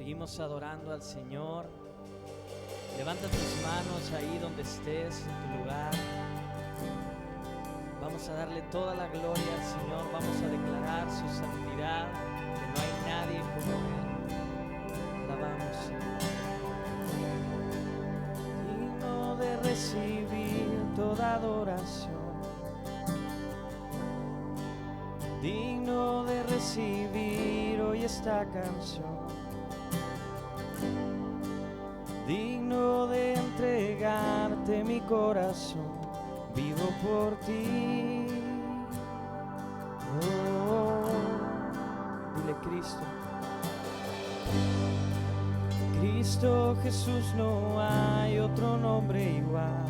Seguimos adorando al Señor. Levanta tus manos ahí donde estés, en tu lugar. Vamos a darle toda la gloria al Señor. Vamos a declarar su santidad, que no hay nadie como Él. Alabamos, Señor. Digno de recibir toda adoración, digno de recibir hoy esta canción, digno de entregarte mi corazón, vivo por ti. Oh, dile Cristo. Cristo Jesús, no hay otro nombre igual.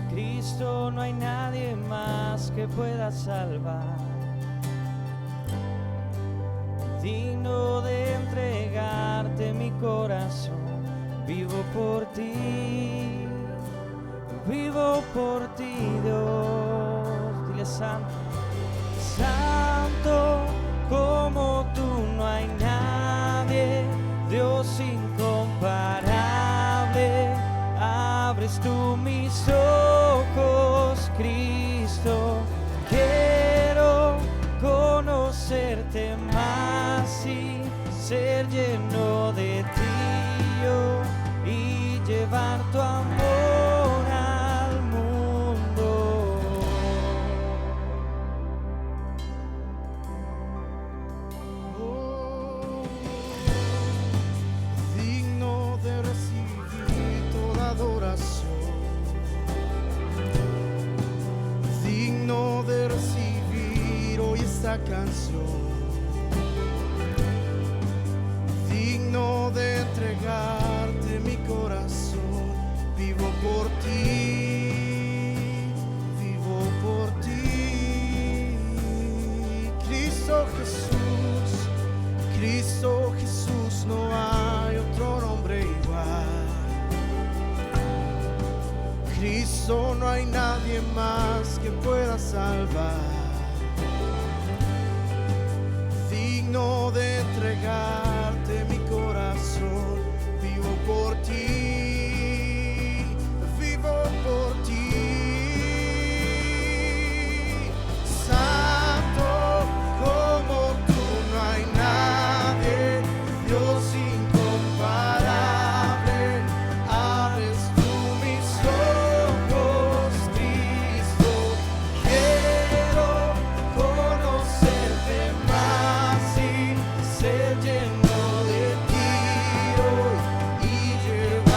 Cristo, no hay nadie más que pueda salvar. Digno de entregarte mi corazón, vivo por ti, Dios. Dile santo, santo como tú, no hay nadie, Dios incomparable. Abres tú mis ojos, Cristo, quiero conocerte más y ser lleno de ti yo, y llevar tu amor al mundo. Oh, digno de recibir toda adoración, digno de recibir hoy esta canción, digno de entregarte mi corazón, vivo por ti, Cristo Jesús, Cristo Jesús, no hay otro nombre igual. Cristo, no hay nadie más que pueda salvar. Digno de entregarte mi corazón, vivo por ti, santo como tú, no hay nadie, Dios incomparable. Abres tú mis ojos, Cristo, quiero conocerte más y ser lleno de ti hoy, y llevar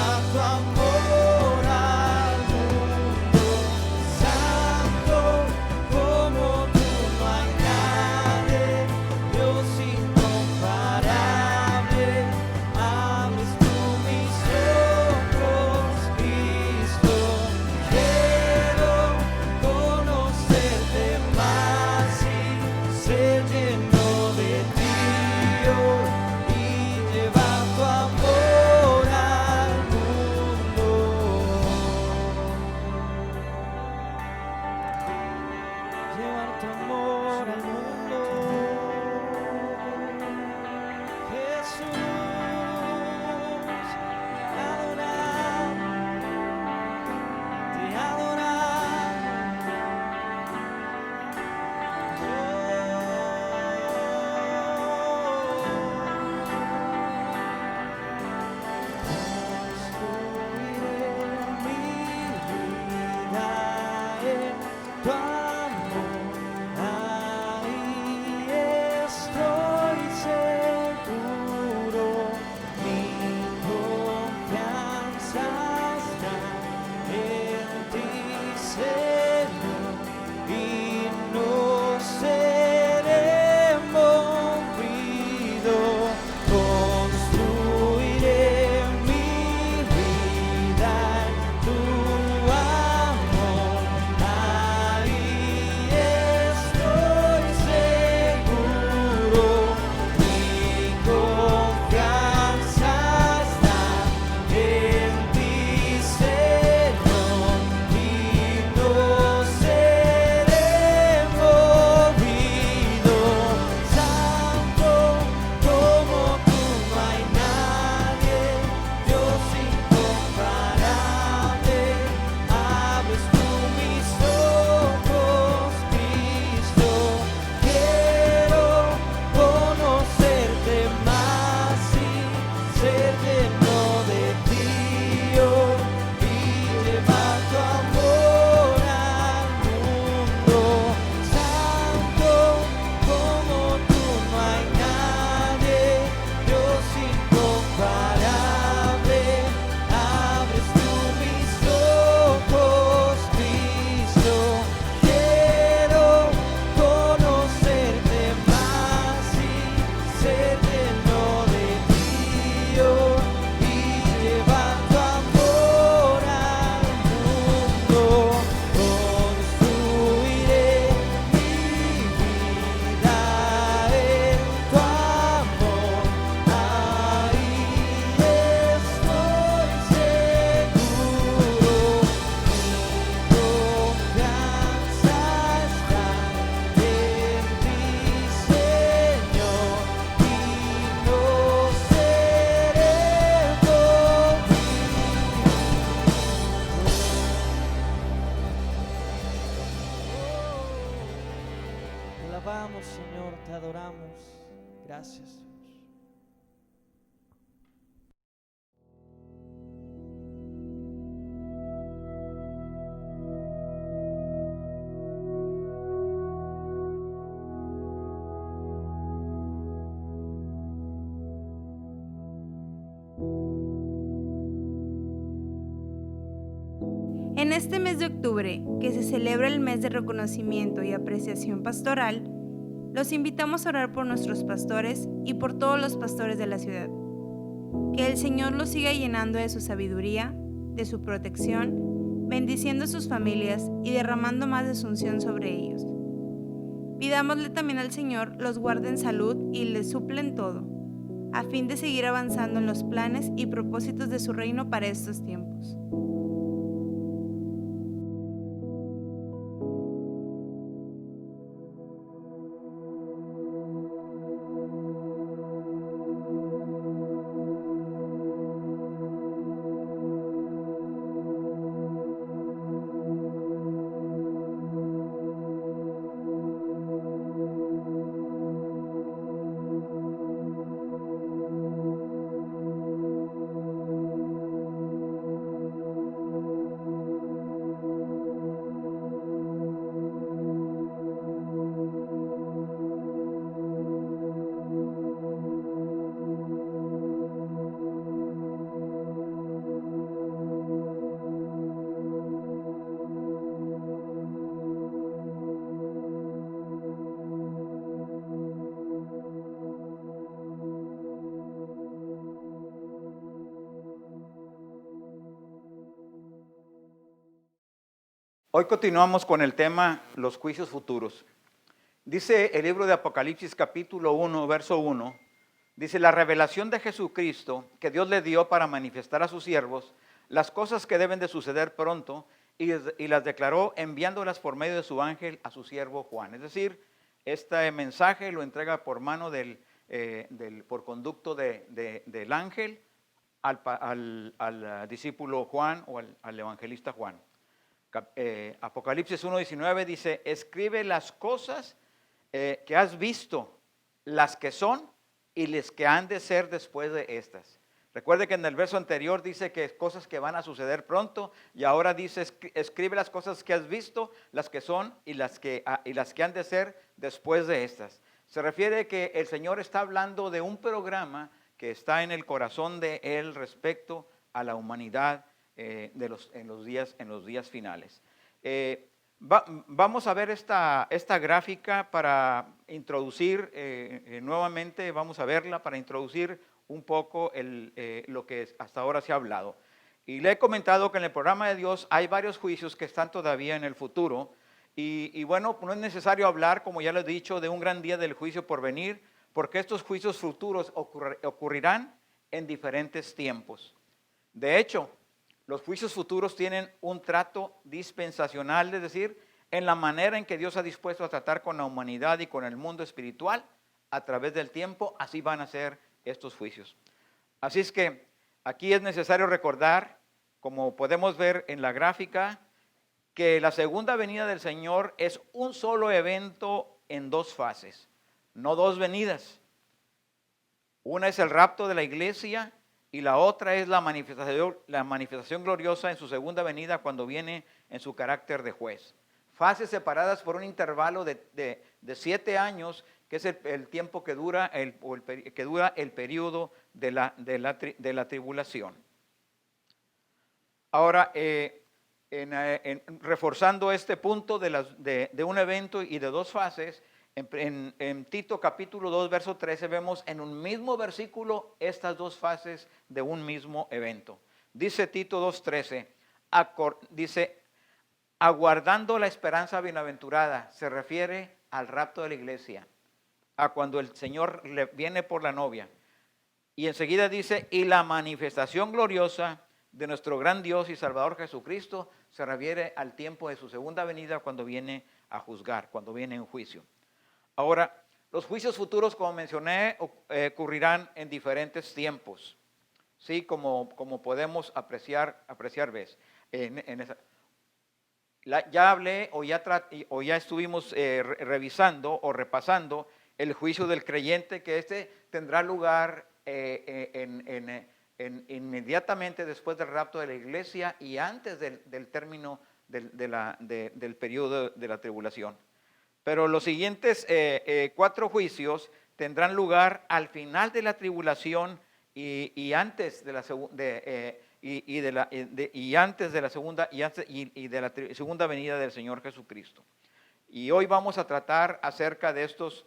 alabamos, Señor, te adoramos. Gracias. En este mes de octubre, que se celebra el mes de reconocimiento y apreciación pastoral, los invitamos a orar por nuestros pastores y por todos los pastores de la ciudad. Que el Señor los siga llenando de su sabiduría, de su protección, bendiciendo a sus familias y derramando más de su unción sobre ellos. Pidámosle también al Señor los guarde en salud y les suple en todo, a fin de seguir avanzando en los planes y propósitos de su reino para estos tiempos. Hoy continuamos con el tema los juicios futuros. Dice el libro de Apocalipsis capítulo 1, verso 1, dice: la revelación de Jesucristo que Dios le dio para manifestar a sus siervos las cosas que deben de suceder pronto y las declaró enviándolas por medio de su ángel a su siervo Juan. Es decir, este mensaje lo entrega por mano por conducto del ángel al discípulo Juan o al evangelista Juan. Apocalipsis 1:19 dice: escribe las cosas que has visto, las que son y las que han de ser después de estas. Recuerde que en el verso anterior dice que cosas que van a suceder pronto, y ahora dice: escribe las cosas que has visto, las que son y las que han de ser después de estas. Se refiere que el Señor está hablando de un programa que está en el corazón de Él respecto a la humanidad en los días finales. Vamos a ver esta gráfica para introducir nuevamente, vamos a verla para introducir un poco lo que hasta ahora se ha hablado. Y le he comentado que en el programa de Dios hay varios juicios que están todavía en el futuro. Y bueno, no es necesario hablar, como ya lo he dicho, de un gran día del juicio por venir, porque estos juicios futuros ocurrirán en diferentes tiempos. De hecho, los juicios futuros tienen un trato dispensacional, es decir, en la manera en que Dios ha dispuesto a tratar con la humanidad y con el mundo espiritual a través del tiempo, así van a ser estos juicios. Así es que aquí es necesario recordar, como podemos ver en la gráfica, que la segunda venida del Señor es un solo evento en dos fases, no dos venidas. Una es el rapto de la iglesia y la otra es la manifestación gloriosa en su segunda venida, cuando viene en su carácter de juez. Fases separadas por un intervalo de 7 años, que es el tiempo que dura el periodo de la tribulación. Ahora, reforzando este punto de un evento y de dos fases, en Tito capítulo 2, verso 13, vemos en un mismo versículo estas dos fases de un mismo evento. Dice Tito 2:13, dice: aguardando la esperanza bienaventurada, se refiere al rapto de la iglesia, a cuando el Señor viene por la novia. Y enseguida dice: y la manifestación gloriosa de nuestro gran Dios y Salvador Jesucristo, se refiere al tiempo de su segunda venida, cuando viene a juzgar, cuando viene en juicio. Ahora, los juicios futuros, como mencioné, ocurrirán en diferentes tiempos, ¿sí? Como podemos apreciar ¿ves? Ya hablé o ya estuvimos revisando o repasando el juicio del creyente, que tendrá lugar inmediatamente después del rapto de la iglesia y antes del término del periodo de la tribulación. Pero los siguientes 4 juicios tendrán lugar al final de la tribulación y antes de la segunda venida del Señor Jesucristo. Y hoy vamos a tratar acerca de estos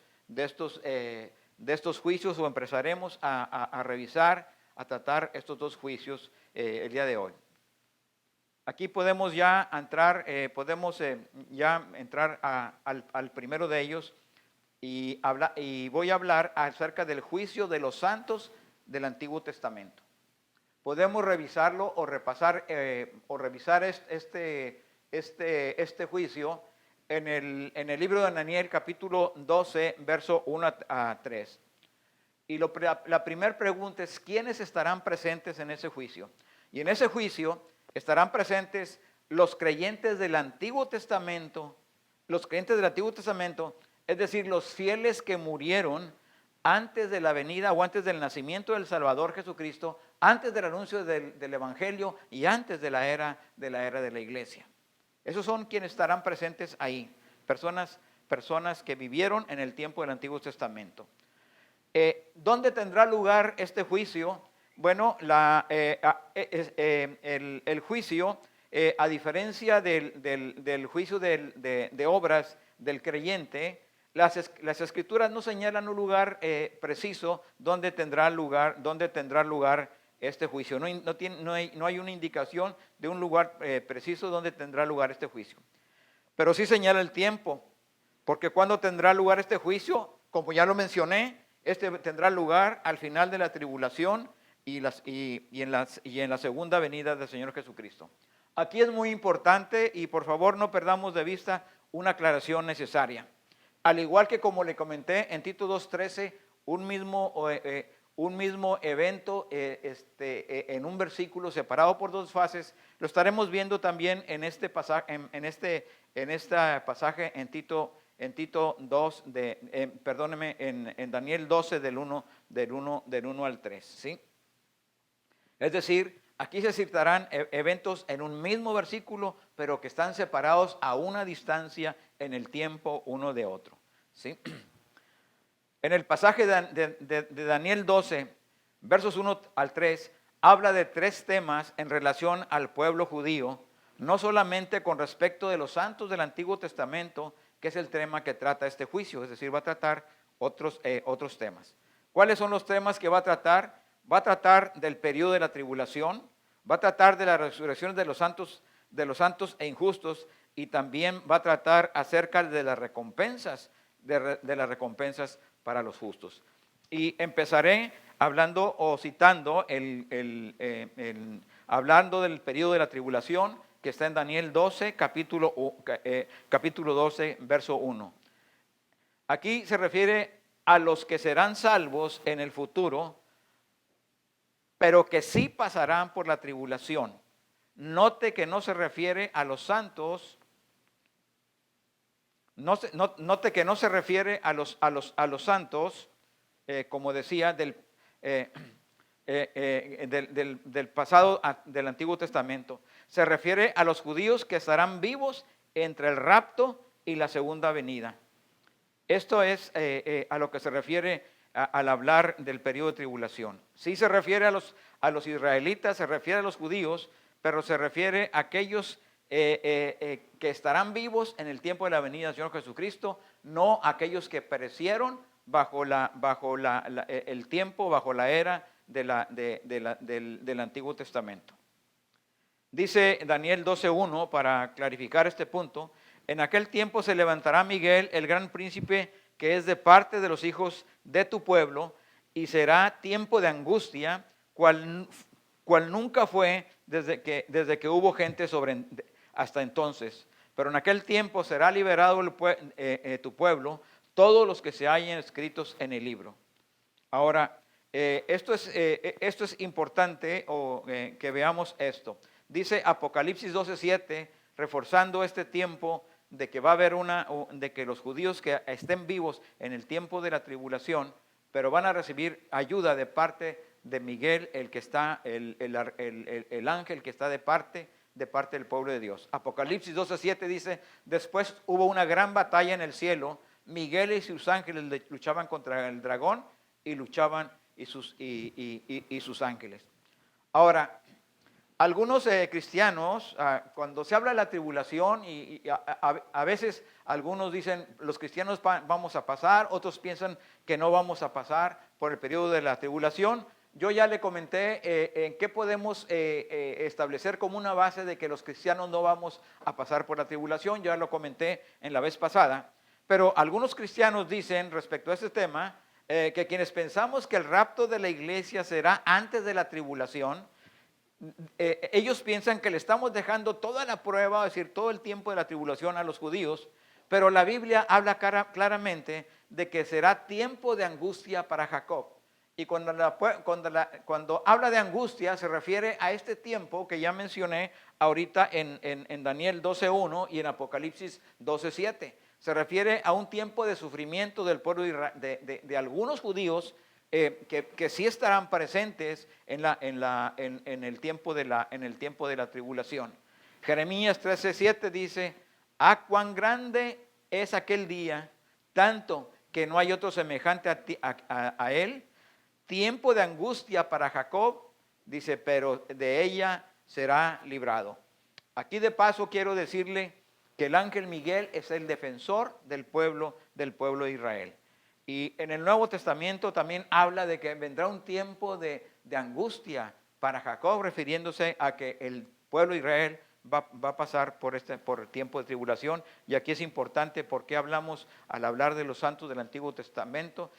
juicios, o empezaremos a revisar, a tratar estos 2 juicios el día de hoy. Aquí podemos ya entrar, al primero de ellos y voy a hablar acerca del juicio de los santos del Antiguo Testamento. Podemos revisarlo o repasar revisar este juicio en el libro de Daniel, capítulo 12, verso 1 a 3. Y la primera pregunta es: ¿quiénes estarán presentes en ese juicio? Y en ese juicio estarán presentes los creyentes del Antiguo Testamento, es decir, los fieles que murieron antes de la venida o antes del nacimiento del Salvador Jesucristo, antes del anuncio del Evangelio y antes de la era de la iglesia. Esos son quienes estarán presentes ahí, personas que vivieron en el tiempo del Antiguo Testamento. ¿Dónde tendrá lugar este juicio? Bueno, el juicio, a diferencia del juicio de obras del creyente, las Escrituras no señalan un lugar preciso donde tendrá lugar este juicio. No hay una indicación de un lugar preciso donde tendrá lugar este juicio. Pero sí señala el tiempo, porque cuando tendrá lugar este juicio, como ya lo mencioné, tendrá lugar al final de la tribulación y en la segunda venida del Señor Jesucristo. Aquí es muy importante y por favor no perdamos de vista una aclaración necesaria. Al igual que como le comenté en Tito 2:13, un mismo evento en un versículo separado por 2 fases, lo estaremos viendo también en este pasaje, en Tito 2, en Daniel 12 del 1 al 3, ¿sí? Es decir, aquí se citarán eventos en un mismo versículo, pero que están separados a una distancia en el tiempo uno de otro, ¿sí? En el pasaje de Daniel 12, versos 1 al 3, habla de 3 temas en relación al pueblo judío, no solamente con respecto de los santos del Antiguo Testamento, que es el tema que trata este juicio, es decir, va a tratar otros temas. ¿Cuáles son los temas que va a tratar? Va a tratar del periodo de la tribulación, va a tratar de la resurrección de los santos e injustos, y también va a tratar acerca de las recompensas, de las recompensas para los justos. Y empezaré hablando o citando hablando del periodo de la tribulación, que está en Daniel 12, capítulo 12, verso 1. Aquí se refiere a los que serán salvos en el futuro, pero que sí pasarán por la tribulación. Note que no se refiere a los santos, note que no se refiere a los santos, como decía, del pasado del Antiguo Testamento. Se refiere a los judíos que estarán vivos entre el rapto y la segunda venida. Esto es a lo que se refiere al hablar del periodo de tribulación. Sí se refiere a los israelitas, se refiere a los judíos, pero se refiere a aquellos que estarán vivos en el tiempo de la venida del Señor Jesucristo, no aquellos que perecieron bajo el tiempo, bajo la era del Antiguo Testamento. Dice Daniel 12:1, para clarificar este punto: en aquel tiempo se levantará Miguel, el gran príncipe, que es de parte de los hijos de tu pueblo, y será tiempo de angustia, cual nunca fue desde que hubo gente hasta entonces. Pero en aquel tiempo será liberado tu pueblo, todos los que se hallen escritos en el libro. Ahora, esto es importante que veamos esto. Dice Apocalipsis 12:7, reforzando este tiempo de que va a haber de que los judíos que estén vivos en el tiempo de la tribulación, pero van a recibir ayuda de parte de Miguel, el que está, el ángel que está de parte del pueblo de Dios. Apocalipsis 12:7 dice: después hubo una gran batalla en el cielo, Miguel y sus ángeles luchaban contra el dragón y luchaban y sus ángeles. Ahora, algunos cristianos, cuando se habla de la tribulación, a veces algunos dicen los cristianos vamos a pasar, otros piensan que no vamos a pasar por el periodo de la tribulación. Yo ya le comenté en qué podemos establecer como una base de que los cristianos no vamos a pasar por la tribulación. Ya lo comenté en la vez pasada. Pero algunos cristianos dicen respecto a este tema que quienes pensamos que el rapto de la iglesia será antes de la tribulación, ellos piensan que le estamos dejando toda la prueba, es decir, todo el tiempo de la tribulación a los judíos, pero la Biblia habla claramente de que será tiempo de angustia para Jacob. Y cuando habla de angustia se refiere a este tiempo que ya mencioné ahorita en Daniel 12:1 y en Apocalipsis 12:7. Se refiere a un tiempo de sufrimiento del pueblo de algunos judíos que sí estarán presentes en el tiempo de la tribulación. Jeremías 13:7 dice: cuán grande es aquel día, tanto que no hay otro semejante a él. Tiempo de angustia para Jacob, dice, pero de ella será librado. Aquí de paso quiero decirle que el ángel Miguel es el defensor del pueblo de Israel. Y en el Nuevo Testamento también habla de que vendrá un tiempo de angustia para Jacob, refiriéndose a que el pueblo de Israel va a pasar por el tiempo de tribulación. Y aquí es importante porque hablamos, al hablar de los santos del Antiguo Testamento,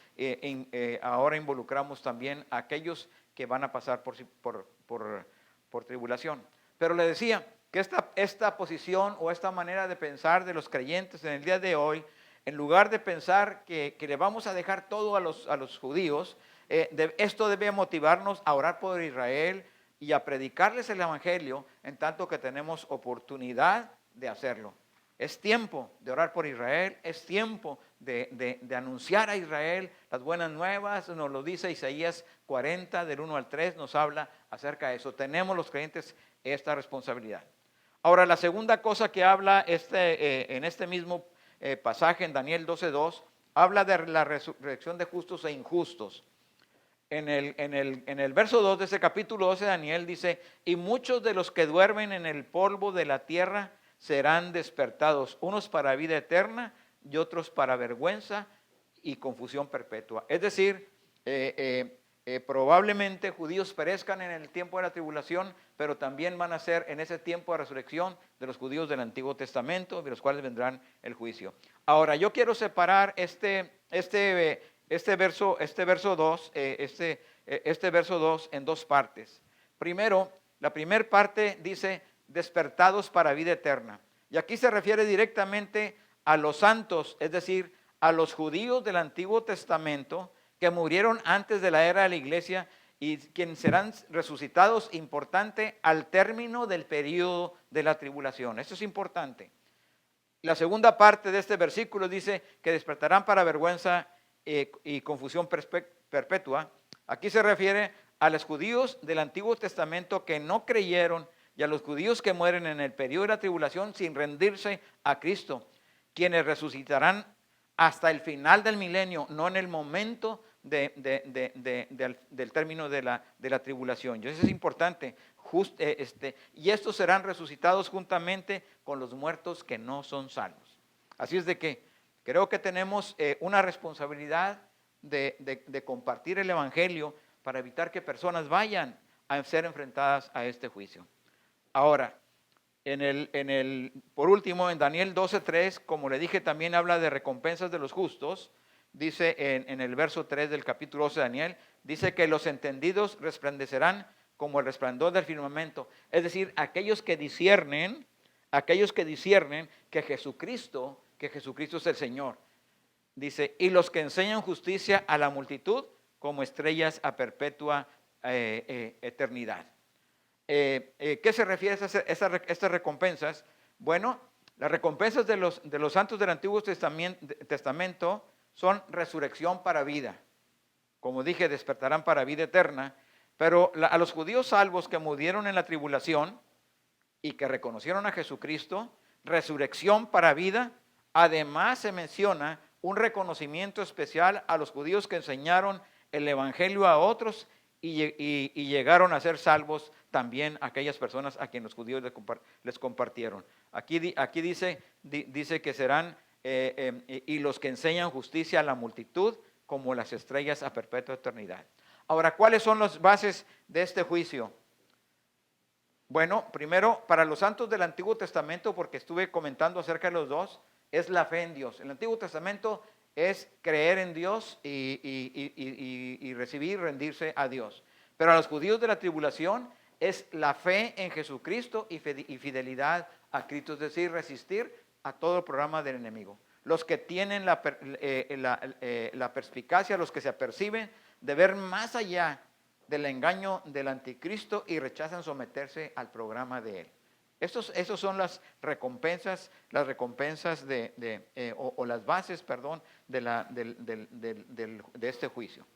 ahora involucramos también a aquellos que van a pasar por tribulación. Pero le decía que esta posición o esta manera de pensar de los creyentes en el día de hoy, en lugar de pensar que le vamos a dejar todo a los judíos, esto debe motivarnos a orar por Israel y a predicarles el evangelio en tanto que tenemos oportunidad de hacerlo. Es tiempo de orar por Israel, es tiempo de anunciar a Israel las buenas nuevas. Nos lo dice Isaías 40, del 1 al 3, nos habla acerca de eso. Tenemos los creyentes esta responsabilidad. Ahora, la segunda cosa que habla en este mismo pasaje en Daniel 12:2, habla de la resurrección de justos e injustos. En el verso 2 de ese capítulo 12 de Daniel dice: y muchos de los que duermen en el polvo de la tierra serán despertados, unos para vida eterna y otros para vergüenza y confusión perpetua. Es decir, probablemente judíos perezcan en el tiempo de la tribulación, pero también van a ser en ese tiempo de resurrección de los judíos del Antiguo Testamento, de los cuales vendrán el juicio. Ahora, yo quiero separar este verso 2 en dos partes. Primero, la primera parte dice despertados para vida eterna. Y aquí se refiere directamente a los santos, es decir, a los judíos del Antiguo Testamento que murieron antes de la era de la iglesia y quienes serán resucitados, importante, al término del periodo de la tribulación. Eso es importante. La segunda parte de este versículo dice que despertarán para vergüenza y confusión perpetua. Aquí se refiere a los judíos del Antiguo Testamento que no creyeron y a los judíos que mueren en el periodo de la tribulación sin rendirse a Cristo, quienes resucitarán hasta el final del milenio, no en el momento del término de la tribulación. Y eso es importante. Y estos serán resucitados juntamente con los muertos que no son salvos. Así es de que creo que tenemos una responsabilidad de compartir el evangelio para evitar que personas vayan a ser enfrentadas a este juicio. Ahora, por último, en Daniel 12:3, como le dije, también habla de recompensas de los justos. Dice en el verso 3 del capítulo 12 de Daniel, dice que los entendidos resplandecerán como el resplandor del firmamento. Es decir, aquellos que disciernen que Jesucristo es el Señor. Dice, y los que enseñan justicia a la multitud como estrellas a perpetua eternidad. ¿Qué se refiere a estas recompensas? Bueno, las recompensas de los santos del Antiguo Testamento son resurrección para vida. Como dije, despertarán para vida eterna. Pero a los judíos salvos que murieron en la tribulación y que reconocieron a Jesucristo, resurrección para vida. Además se menciona un reconocimiento especial a los judíos que enseñaron el evangelio a otros y llegaron a ser salvos también aquellas personas a quienes los judíos les compartieron. Aquí dice que serán y los que enseñan justicia a la multitud como las estrellas a perpetua eternidad. Ahora, ¿cuáles son las bases de este juicio? Bueno, primero, para los santos del Antiguo Testamento, porque estuve comentando acerca de los dos, es la fe en Dios. El Antiguo Testamento es creer en Dios y recibir, rendirse a Dios. Pero a los judíos de la tribulación es la fe en Jesucristo y fidelidad a Cristo, es decir, resistir a todo el programa del enemigo. Los que tienen la perspicacia, los que se aperciben de ver más allá del engaño del anticristo y rechazan someterse al programa de él. Esos son las recompensas o las bases, perdón, de este juicio.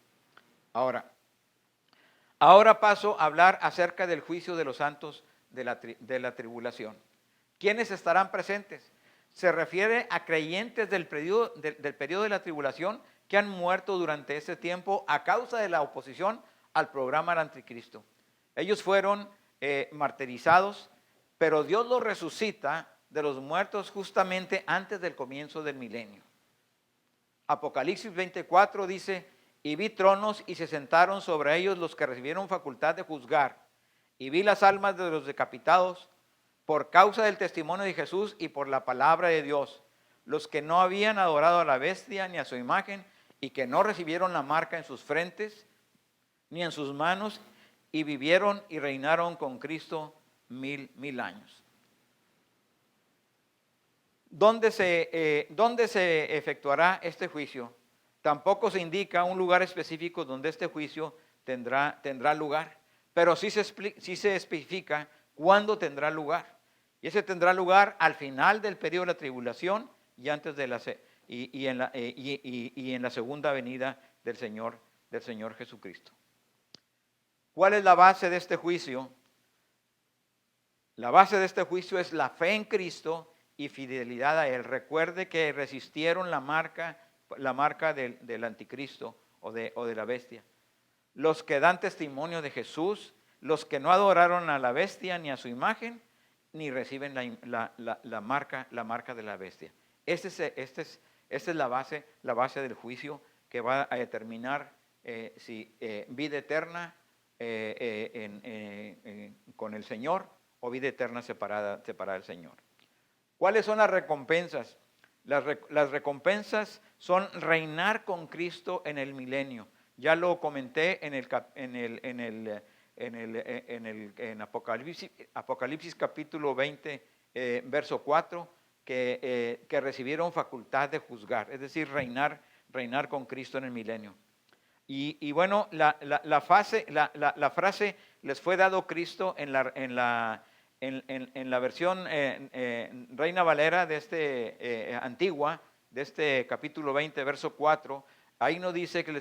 Ahora paso a hablar acerca del juicio de los santos de la tribulación. ¿Quiénes estarán presentes? Se refiere a creyentes del periodo de la tribulación que han muerto durante ese tiempo a causa de la oposición al programa del anticristo. Ellos fueron martirizados, pero Dios los resucita de los muertos justamente antes del comienzo del milenio. Apocalipsis 24 dice: y vi tronos y se sentaron sobre ellos los que recibieron facultad de juzgar, y vi las almas de los decapitados por causa del testimonio de Jesús y por la palabra de Dios, los que no habían adorado a la bestia ni a su imagen y que no recibieron la marca en sus frentes ni en sus manos, y vivieron y reinaron con Cristo mil años. ¿Dónde se efectuará este juicio? Tampoco se indica un lugar específico donde este juicio tendrá lugar, pero sí se especifica cuándo tendrá lugar. Y ese tendrá lugar al final del periodo de la tribulación y antes de en la segunda venida del Señor Jesucristo. ¿Cuál es la base de este juicio? La base de este juicio es la fe en Cristo y fidelidad a Él. Recuerde que resistieron la marca del anticristo o de la bestia. Los que dan testimonio de Jesús, los que no adoraron a la bestia ni a su imagen, ni reciben la marca de la bestia. Esta es la base del juicio que va a determinar si vida eterna con el Señor o vida eterna separada del Señor. ¿Cuáles son las recompensas? Las recompensas son reinar con Cristo en el milenio. Ya lo comenté en Apocalipsis capítulo 20, verso 4, que recibieron facultad de juzgar, es decir, reinar con Cristo en el milenio. Y bueno, la frase les fue dado Cristo en la versión Reina Valera de antigua, de este capítulo 20, verso 4, ahí no dice que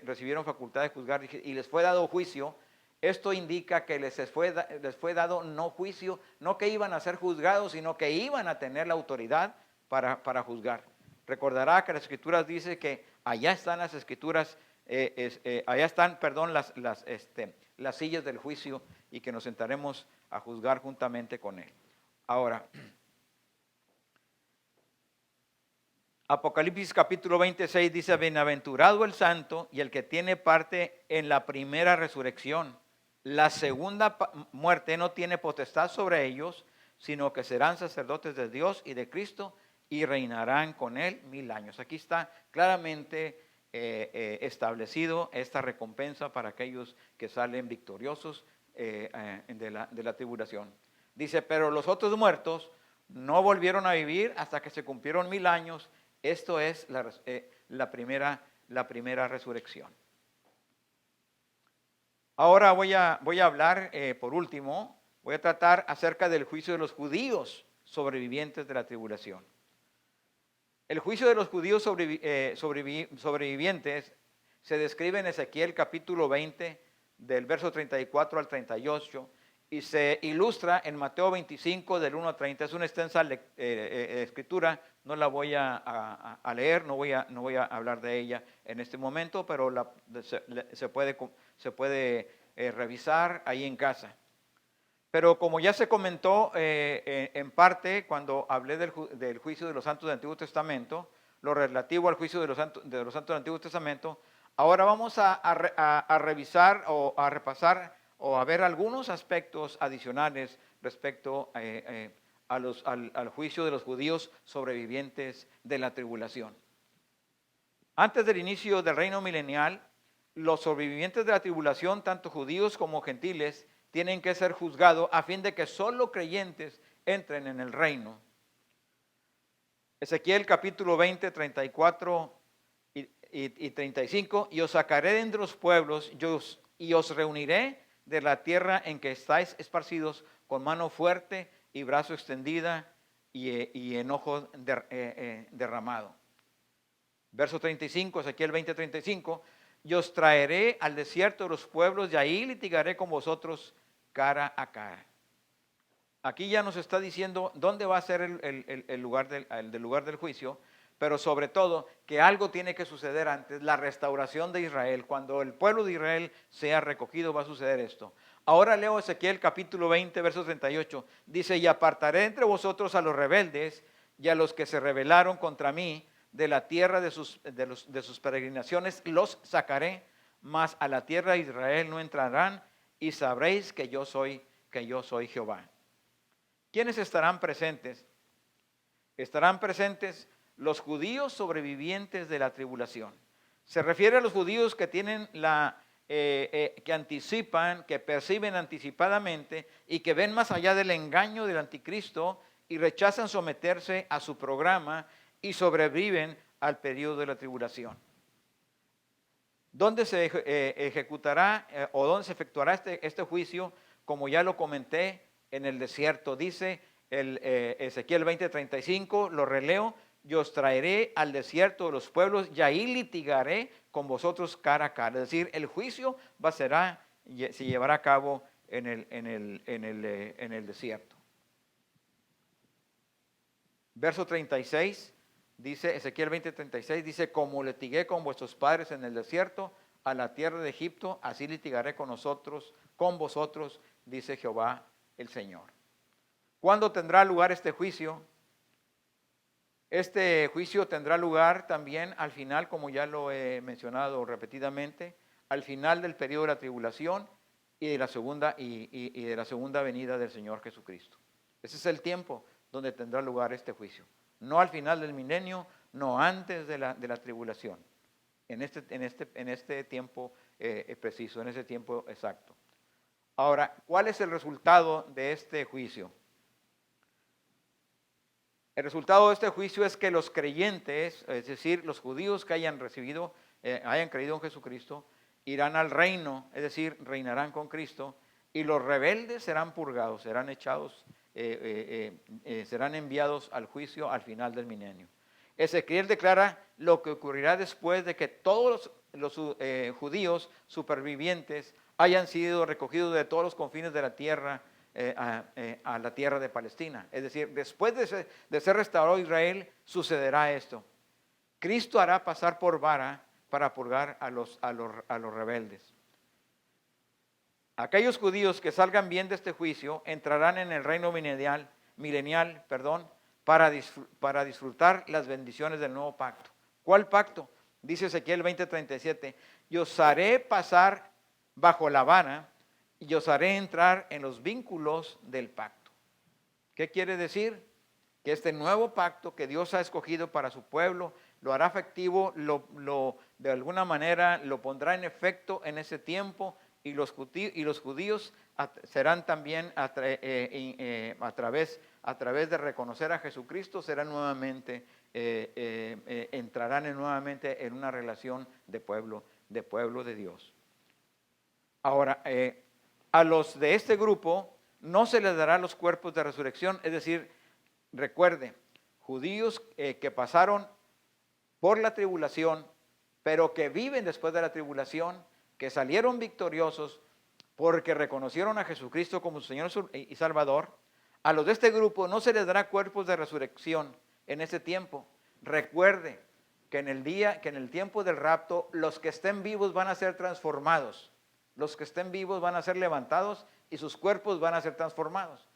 recibieron facultad de juzgar y les fue dado juicio. Esto indica que les fue dado no juicio, no que iban a ser juzgados, sino que iban a tener la autoridad para juzgar. Recordará que las Escrituras dice que allá están las Escrituras, allá están, las sillas del juicio y que nos sentaremos a juzgar juntamente con Él. Ahora, Apocalipsis capítulo 26 dice: bienaventurado el santo y el que tiene parte en la primera resurrección. La segunda muerte no tiene potestad sobre ellos, sino que serán sacerdotes de Dios y de Cristo y reinarán con Él 1000 años. Aquí está claramente establecido esta recompensa para aquellos que salen victoriosos de la tribulación. Dice: pero los otros muertos no volvieron a vivir hasta que se cumplieron 1000 años. Esto es la primera resurrección. Ahora voy a hablar, por último, voy a tratar acerca del juicio de los judíos sobrevivientes de la tribulación. El juicio de los judíos sobrevivientes se describe en Ezequiel capítulo 20, del verso 34 al 38, y se ilustra en Mateo 25, del 1 al 30. Es una extensa escritura, no la voy a leer, no voy a hablar de ella en este momento, pero se puede revisar ahí en casa. Pero como ya se comentó en parte cuando hablé del juicio de los santos del Antiguo Testamento, lo relativo al juicio de los santos del Antiguo Testamento, ahora vamos a revisar o a repasar o a ver algunos aspectos adicionales respecto al juicio de los judíos sobrevivientes de la tribulación. Antes del inicio del reino milenial, los sobrevivientes de la tribulación, tanto judíos como gentiles, tienen que ser juzgados a fin de que solo creyentes entren en el reino. Ezequiel capítulo 20, 34 y 35, y os sacaré de entre los pueblos y os reuniré de la tierra en que estáis esparcidos con mano fuerte y brazo extendida y enojo derramado. Verso 35, Ezequiel 20, 35, y os traeré al desierto de los pueblos y ahí litigaré con vosotros cara a cara. Aquí ya nos está diciendo dónde va a ser el lugar del juicio, pero sobre todo que algo tiene que suceder antes, la restauración de Israel. Cuando el pueblo de Israel sea recogido va a suceder esto. Ahora leo Ezequiel capítulo 20, verso 38. Dice, y apartaré entre vosotros a los rebeldes y a los que se rebelaron contra mí de la tierra de sus peregrinaciones, los sacaré, mas a la tierra de Israel no entrarán, y sabréis que yo soy Jehová. ¿Quiénes estarán presentes? Estarán presentes los judíos sobrevivientes de la tribulación. Se refiere a los judíos que tienen que anticipan, que perciben anticipadamente y que ven más allá del engaño del anticristo y rechazan someterse a su programa y sobreviven al periodo de la tribulación. ¿Dónde se ejecutará o dónde se efectuará este juicio? Como ya lo comenté, en el desierto. Dice Ezequiel 20:35, lo releo, yo os traeré al desierto de los pueblos y ahí litigaré con vosotros cara a cara. Es decir, el juicio se llevará a cabo en el desierto. Verso 36. Dice Ezequiel 20:36, dice, como litigué con vuestros padres en el desierto, a la tierra de Egipto, así litigaré con vosotros, dice Jehová el Señor. ¿Cuándo tendrá lugar este juicio? Este juicio tendrá lugar también al final, como ya lo he mencionado repetidamente, al final del periodo de la tribulación y de la segunda venida del Señor Jesucristo. Ese es el tiempo donde tendrá lugar este juicio. No al final del milenio, no antes de la tribulación. En este tiempo preciso, en ese tiempo exacto. Ahora, ¿cuál es el resultado de este juicio? El resultado de este juicio es que los creyentes, es decir, los judíos que hayan creído en Jesucristo, irán al reino, es decir, reinarán con Cristo, y los rebeldes serán purgados, serán echados, serán enviados al juicio al final del milenio. Ezequiel declara lo que ocurrirá después de que todos los judíos supervivientes hayan sido recogidos de todos los confines de la tierra a la tierra de Palestina. Es decir, después de ser restaurado Israel, sucederá esto. Cristo hará pasar por vara para purgar a los rebeldes. Aquellos judíos que salgan bien de este juicio entrarán en el reino milenial, para disfrutar las bendiciones del nuevo pacto. ¿Cuál pacto? Dice Ezequiel 20:37, y os haré pasar bajo la vara y os haré entrar en los vínculos del pacto. ¿Qué quiere decir? Que este nuevo pacto que Dios ha escogido para su pueblo lo hará efectivo, de alguna manera lo pondrá en efecto en ese tiempo, y los judíos serán también a través de reconocer a Jesucristo, entrarán nuevamente en una relación de pueblo de Dios. Ahora, a los de este grupo no se les dará los cuerpos de resurrección, es decir, recuerde, judíos que pasaron por la tribulación, pero que viven después de la tribulación, que salieron victoriosos porque reconocieron a Jesucristo como su Señor y Salvador. A los de este grupo no se les dará cuerpos de resurrección en ese tiempo. Recuerde que en el tiempo del rapto, los que estén vivos van a ser transformados. Los que estén vivos van a ser levantados y sus cuerpos van a ser transformados.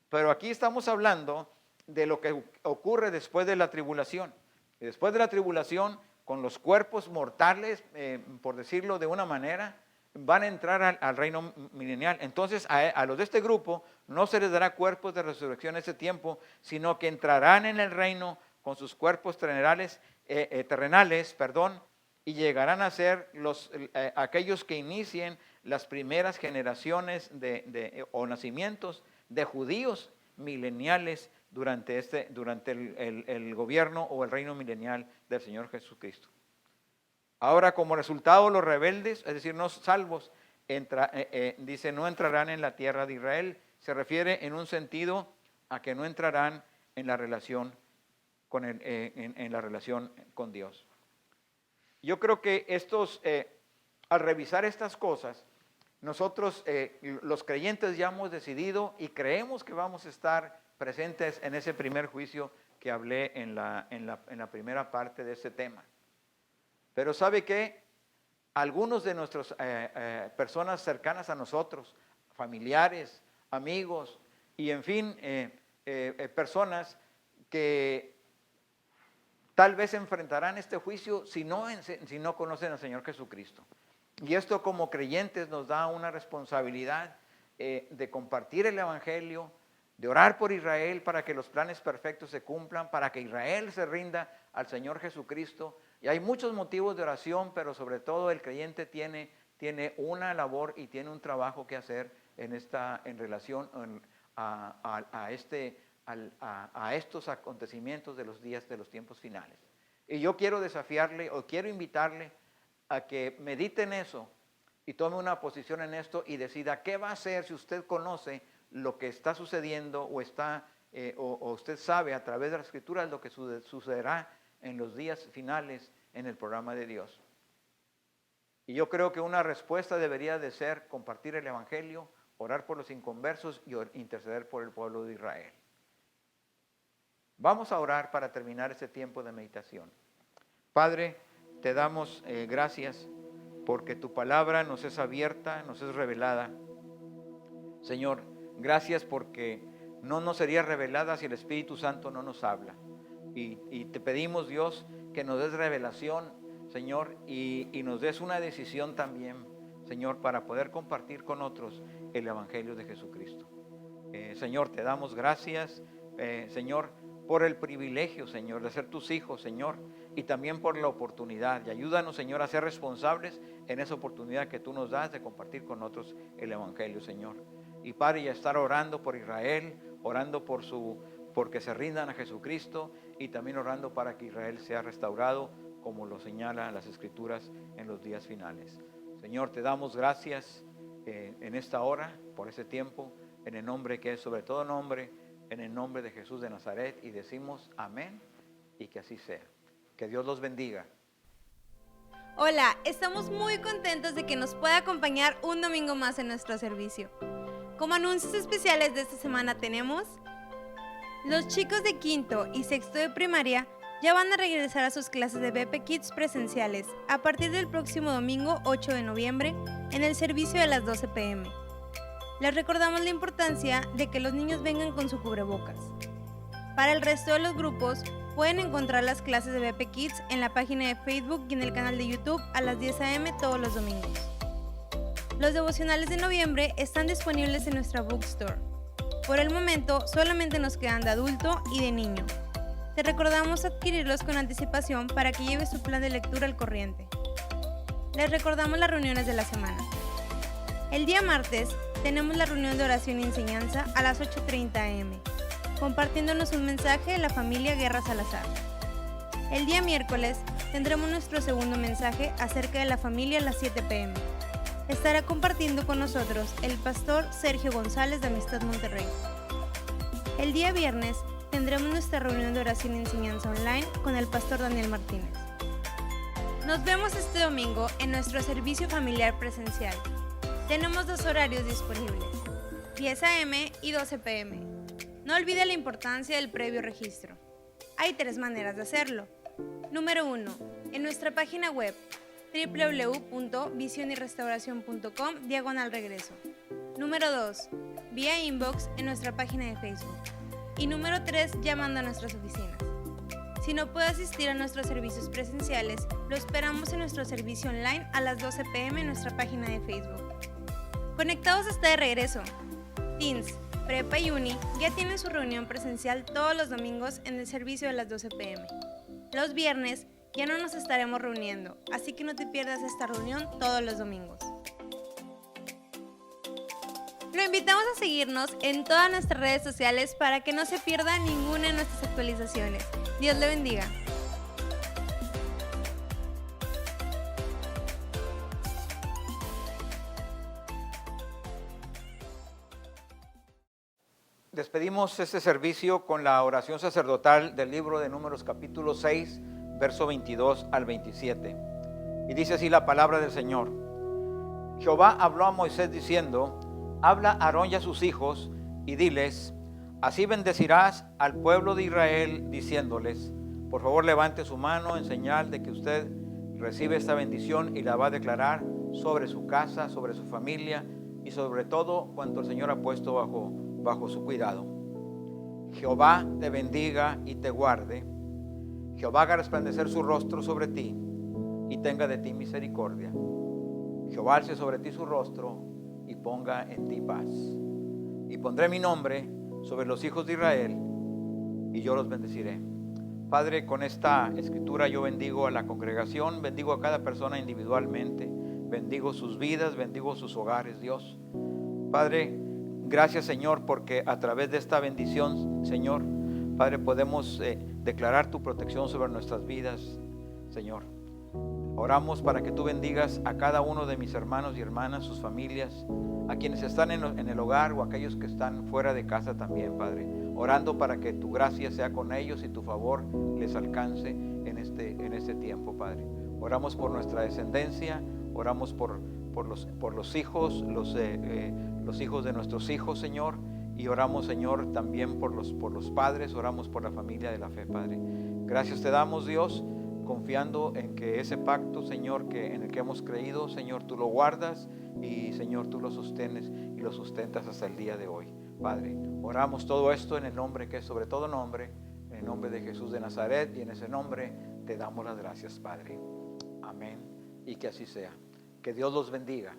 Pero aquí estamos hablando de lo que ocurre después de la tribulación. Y después de la tribulación, con los cuerpos mortales, por decirlo de una manera, van a entrar al reino milenial. Entonces a los de este grupo no se les dará cuerpos de resurrección en ese tiempo, sino que entrarán en el reino con sus cuerpos terrenales, y llegarán a ser aquellos que inicien las primeras generaciones o nacimientos de judíos mileniales durante el gobierno o el reino milenial del Señor Jesucristo. Ahora, como resultado, los rebeldes, es decir, no salvos, dice, no entrarán en la tierra de Israel. Se refiere en un sentido a que no entrarán en la relación en la relación con Dios. Yo creo que al revisar estas cosas, nosotros los creyentes ya hemos decidido y creemos que vamos a estar presentes en ese primer juicio que hablé en la primera parte de este tema. Pero ¿sabe qué? Algunos de nuestras personas cercanas a nosotros, familiares, amigos y en fin, personas que tal vez enfrentarán este juicio si no conocen al Señor Jesucristo. Y esto como creyentes nos da una responsabilidad de compartir el Evangelio, de orar por Israel para que los planes perfectos se cumplan, para que Israel se rinda al Señor Jesucristo. Y hay muchos motivos de oración, pero sobre todo el creyente tiene una labor y tiene un trabajo que hacer en relación a estos acontecimientos de los días de los tiempos finales. Y yo quiero desafiarle o quiero invitarle a que medite en eso y tome una posición en esto y decida qué va a hacer si usted conoce lo que está sucediendo o usted sabe a través de la Escritura lo que sucederá en los días finales en el programa de Dios. Y yo creo que una respuesta debería de ser compartir el Evangelio, orar por los inconversos y interceder por el pueblo de Israel. Vamos a orar para terminar este tiempo de meditación. Padre, te damos gracias porque tu palabra nos es abierta, nos es revelada. Señor, gracias porque no nos sería revelada si el Espíritu Santo no nos habla. Y te pedimos, Dios, que nos des revelación, Señor, y nos des una decisión también, Señor, para poder compartir con otros el Evangelio de Jesucristo. Señor, te damos gracias, Señor, por el privilegio, Señor, de ser tus hijos, Señor, y también por la oportunidad. Y ayúdanos, Señor, a ser responsables en esa oportunidad que tú nos das de compartir con otros el Evangelio, Señor. Y Padre, y estar orando por Israel, orando porque se rindan a Jesucristo y también orando para que Israel sea restaurado, como lo señalan las Escrituras en los días finales. Señor, te damos gracias en esta hora, por ese tiempo, en el nombre que es sobre todo nombre, en el nombre de Jesús de Nazaret, y decimos amén y que así sea. Que Dios los bendiga. Hola, estamos muy contentos de que nos pueda acompañar un domingo más en nuestro servicio. Como anuncios especiales de esta semana tenemos: los chicos de quinto y sexto de primaria ya van a regresar a sus clases de BP Kids presenciales a partir del próximo domingo 8 de noviembre en el servicio de las 12 p.m. Les recordamos la importancia de que los niños vengan con su cubrebocas. Para el resto de los grupos, pueden encontrar las clases de BP Kids en la página de Facebook y en el canal de YouTube a las 10 a.m. todos los domingos. Los devocionales de noviembre están disponibles en nuestra bookstore. Por el momento, solamente nos quedan de adulto y de niño. Te recordamos adquirirlos con anticipación para que lleves su plan de lectura al corriente. Les recordamos las reuniones de la semana. El día martes tenemos la reunión de oración y enseñanza a las 8:30 a.m., compartiéndonos un mensaje de la familia Guerra Salazar. El día miércoles tendremos nuestro segundo mensaje acerca de la familia a las 7 p.m. Estará compartiendo con nosotros el pastor Sergio González de Amistad Monterrey. El día viernes tendremos nuestra reunión de oración y enseñanza online con el pastor Daniel Martínez. Nos vemos este domingo en nuestro servicio familiar presencial. Tenemos 2 horarios disponibles, 10 a.m. y 12 p.m. No olvide la importancia del previo registro. Hay 3 maneras de hacerlo. Número 1. En nuestra página web www.visionyrestauracion.com/regreso. Número 2. Vía inbox en nuestra página de Facebook. Y número 3. Llamando a nuestras oficinas. Si no puede asistir a nuestros servicios presenciales, lo esperamos en nuestro servicio online a las 12 p.m. en nuestra página de Facebook. Conectados está de regreso. Teens, Prepa y Uni ya tienen su reunión presencial todos los domingos en el servicio de las 12 p.m. Los viernes ya no nos estaremos reuniendo, así que no te pierdas esta reunión todos los domingos. Lo invitamos a seguirnos en todas nuestras redes sociales para que no se pierda ninguna de nuestras actualizaciones. Dios le bendiga. Despedimos este servicio con la oración sacerdotal del libro de Números capítulo 6, verso 22 al 27. Y dice así la palabra del Señor. Jehová habló a Moisés diciendo: habla a Aarón y a sus hijos y diles: así bendecirás al pueblo de Israel, diciéndoles: por favor levante su mano en señal de que usted recibe esta bendición y la va a declarar sobre su casa, sobre su familia y sobre todo cuanto el Señor ha puesto bajo su cuidado. Jehová te bendiga y te guarde. Jehová haga resplandecer su rostro sobre ti y tenga de ti misericordia. Jehová alce sobre ti su rostro y ponga en ti paz. Y pondré mi nombre sobre los hijos de Israel y yo los bendeciré. Padre, con esta escritura yo bendigo a la congregación, bendigo a cada persona individualmente, bendigo sus vidas, bendigo sus hogares, Dios. Padre, gracias, Señor, porque a través de esta bendición, Señor, Padre, podemos declarar tu protección sobre nuestras vidas, Señor. Oramos para que tú bendigas a cada uno de mis hermanos y hermanas, sus familias, a quienes están en el hogar o aquellos que están fuera de casa también, Padre. Orando para que tu gracia sea con ellos y tu favor les alcance en este tiempo, Padre. Oramos por nuestra descendencia, oramos por los hijos, los hijos de nuestros hijos, Señor. Y oramos, Señor, también por los padres, oramos por la familia de la fe, Padre. Gracias te damos, Dios, confiando en que ese pacto, Señor, en el que hemos creído, Señor, tú lo guardas y, Señor, tú lo sostienes y lo sustentas hasta el día de hoy, Padre. Oramos todo esto en el nombre que es sobre todo nombre, en el nombre de Jesús de Nazaret, y en ese nombre te damos las gracias, Padre. Amén. Y que así sea. Que Dios los bendiga.